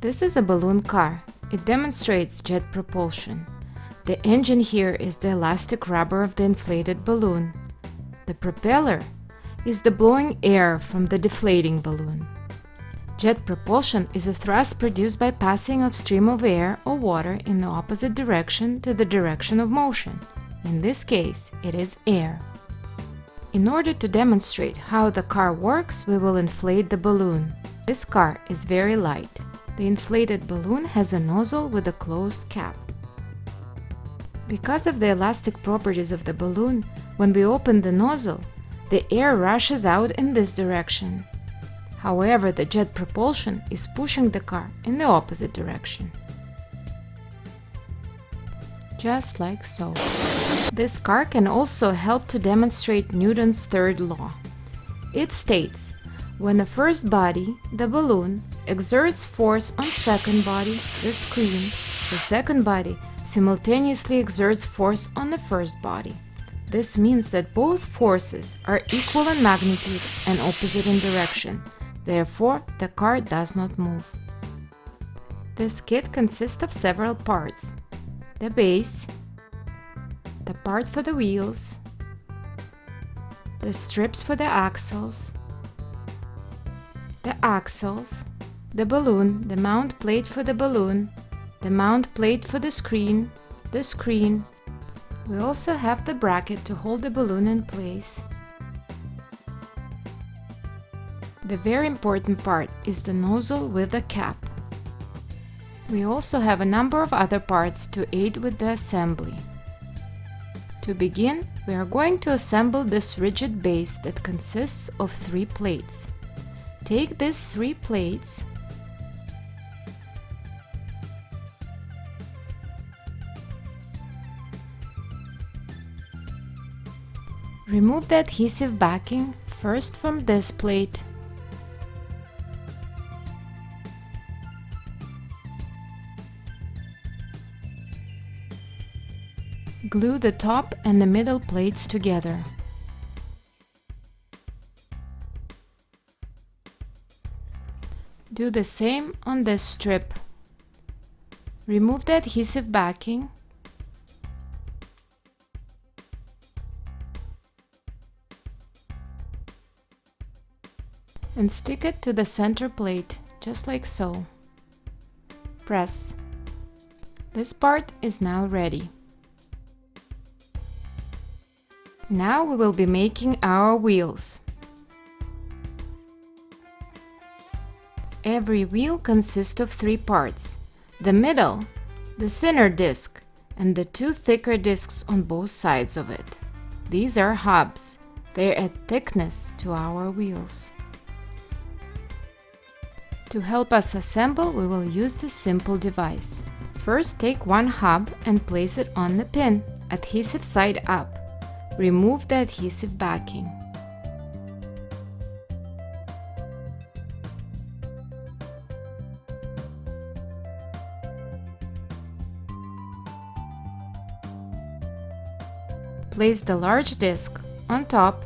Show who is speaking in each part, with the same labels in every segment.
Speaker 1: This is a balloon car. It demonstrates jet propulsion. The engine here is the elastic rubber of the inflated balloon. The propeller is the blowing air from the deflating balloon. Jet propulsion is a thrust produced by passing of stream of air or water in the opposite direction to the direction of motion. In this case, it is air. In order to demonstrate how the car works, we will inflate the balloon. This car is very light. The inflated balloon has a nozzle with a closed cap. Because of the elastic properties of the balloon, when we open the nozzle, the air rushes out in this direction. However, the jet propulsion is pushing the car in the opposite direction. Just like so. This car can also help to demonstrate Newton's third law. It states, when the first body, the balloon, exerts force on second body, the screen, the second body simultaneously exerts force on the first body. This means that both forces are equal in magnitude and opposite in direction. Therefore, the car does not move. This kit consists of several parts: the base, the parts for the wheels, the strips for the axles, the balloon, the mount plate for the balloon, the mount plate for the screen. We also have the bracket to hold the balloon in place. The very important part is the nozzle with the cap. We also have a number of other parts to aid with the assembly. To begin, we are going to assemble this rigid base that consists of 3 plates. Take these 3 plates, remove the adhesive backing first from this plate. Glue the top and the middle plates together. Do the same on this strip. Remove the adhesive backing. And stick it to the center plate, just like so. Press. This part is now ready. Now we will be making our wheels. Every wheel consists of 3 parts: the middle, the thinner disc, and the 2 thicker discs on both sides of it. These are hubs. They add thickness to our wheels. To help us assemble, we will use this simple device. First, take one hub and place it on the pin, adhesive side up. Remove the adhesive backing. Place the large disc on top.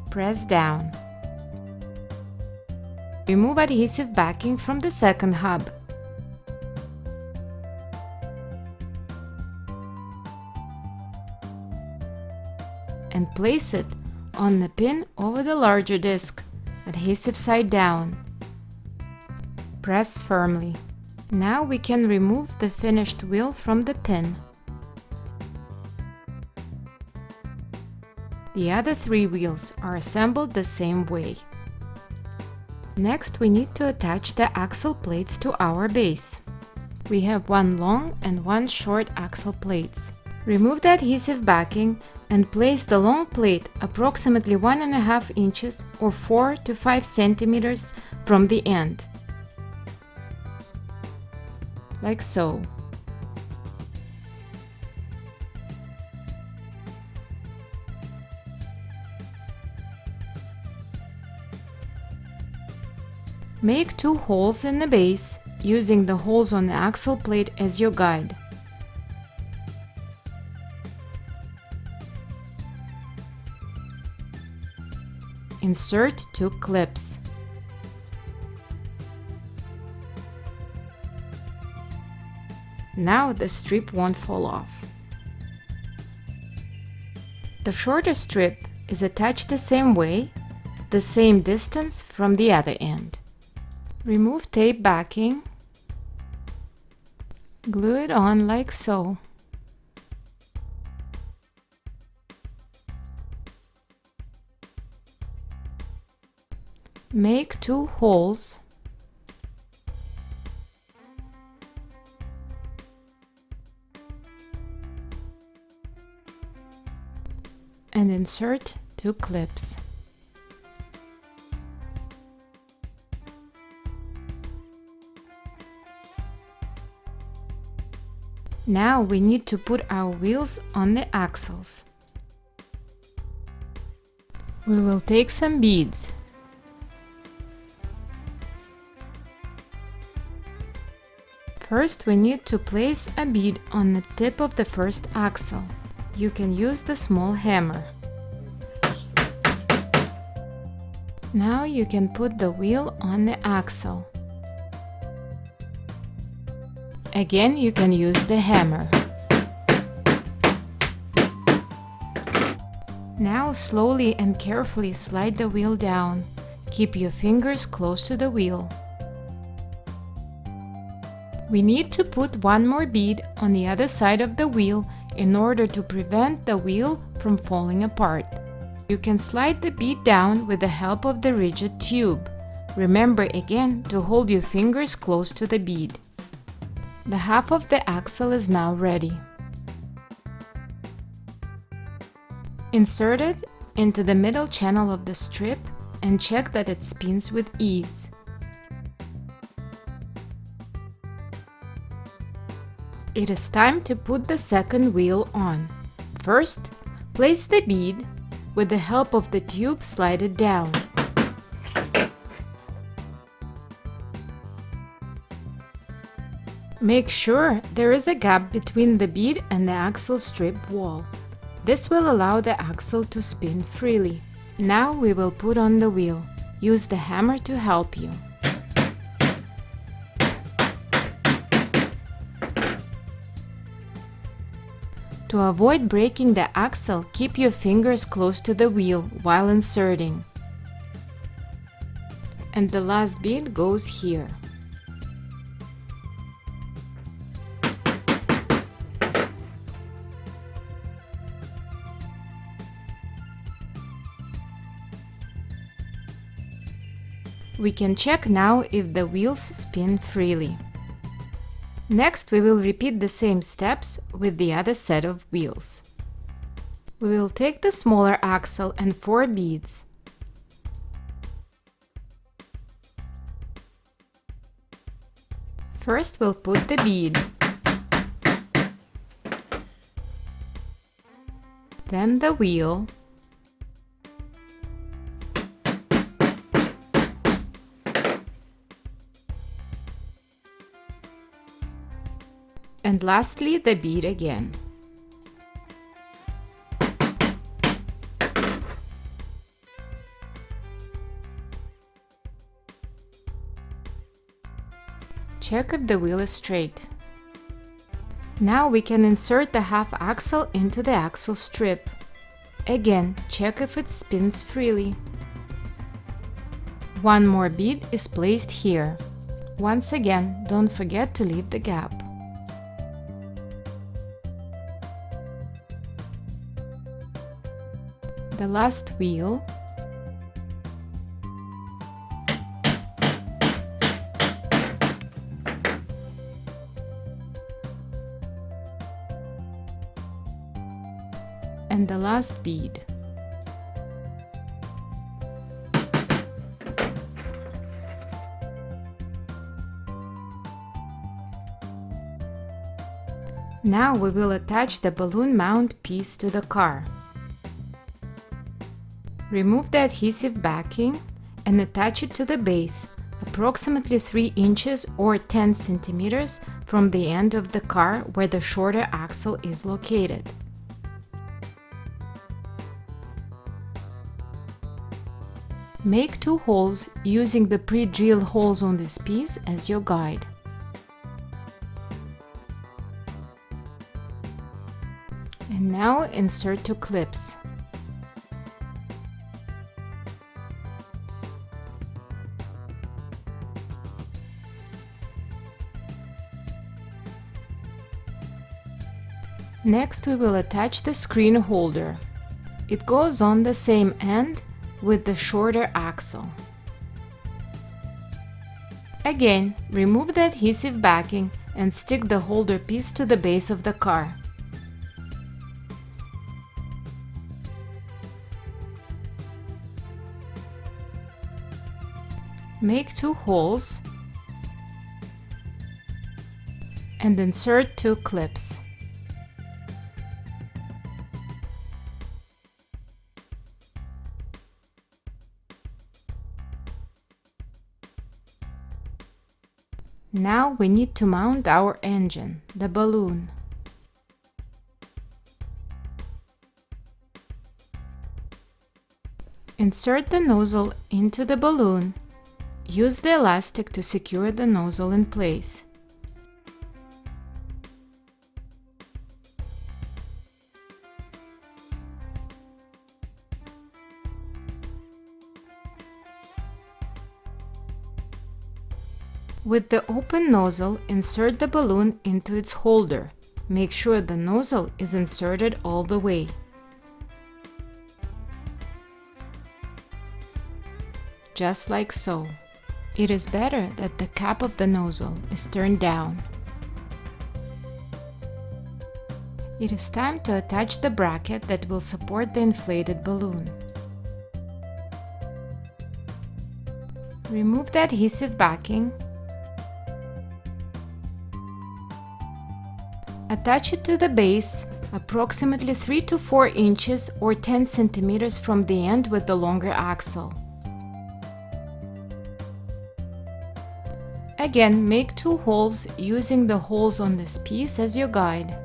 Speaker 1: Press down. Remove adhesive backing from the second hub. And place it on the pin over the larger disc, adhesive side down. Press firmly. Now we can remove the finished wheel from the pin. The other 3 wheels are assembled the same way. Next, we need to attach the axle plates to our base. We have 1 long and 1 short axle plates. Remove the adhesive backing and place the long plate approximately 1.5 inches or 4 to 5 centimeters from the end. Like so. Make 2 holes in the base, using the holes on the axle plate as your guide. Insert 2 clips. Now the strip won't fall off. The shorter strip is attached the same way, the same distance from the other end. Remove tape backing. Glue it on like so. Make 2 holes. And insert 2 clips. Now we need to put our wheels on the axles. We will take some beads. First, we need to place a bead on the tip of the first axle. You can use the small hammer. Now you can put the wheel on the axle. Again, you can use the hammer. Now slowly and carefully slide the wheel down. Keep your fingers close to the wheel. We need to put one more bead on the other side of the wheel in order to prevent the wheel from falling apart. You can slide the bead down with the help of the rigid tube. Remember again to hold your fingers close to the bead. The half of the axle is now ready. Insert it into the middle channel of the strip and check that it spins with ease. It is time to put the second wheel on. First, place the bead. With the help of the tube, slide it down. Make sure there is a gap between the bead and the axle strip wall. This will allow the axle to spin freely. Now we will put on the wheel. Use the hammer to help you. To avoid breaking the axle, keep your fingers close to the wheel while inserting. And the last bead goes here. We can check now if the wheels spin freely. Next, we will repeat the same steps with the other set of wheels. We will take the smaller axle and 4 beads. First, we'll put the bead. Then the wheel. And lastly, the bead again. Check if the wheel is straight. Now we can insert the half axle into the axle strip. Again, check if it spins freely. One more bead is placed here. Once again, don't forget to leave the gap. The last wheel. And the last bead. Now we will attach the balloon mount piece to the car. Remove the adhesive backing and attach it to the base, approximately 3 inches or 10 centimeters from the end of the car where the shorter axle is located. Make 2 holes using the pre-drilled holes on this piece as your guide. Now insert 2 clips. Next, we will attach the screen holder. It goes on the same end with the shorter axle. Again, remove the adhesive backing and stick the holder piece to the base of the car. Make 2 holes and insert 2 clips. Now we need to mount our engine, the balloon. Insert the nozzle into the balloon. Use the elastic to secure the nozzle in place. With the open nozzle, insert the balloon into its holder. Make sure the nozzle is inserted all the way. Just like so. It is better that the cap of the nozzle is turned down. It is time to attach the bracket that will support the inflated balloon. Remove the adhesive backing. Attach it to the base, approximately 3 to 4 inches or 10 centimeters from the end with the longer axle. Again, make 2 holes using the holes on this piece as your guide.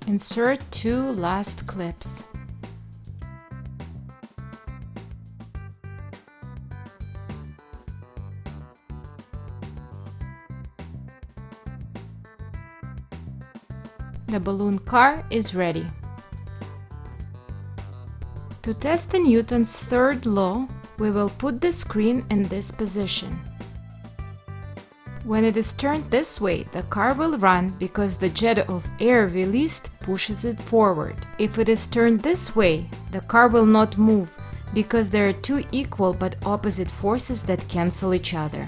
Speaker 1: Insert 2 last clips. The balloon car is ready. To test the Newton's third law, we will put the screen in this position. When it is turned this way, the car will run because the jet of air released pushes it forward. If it is turned this way, the car will not move because there are 2 equal but opposite forces that cancel each other.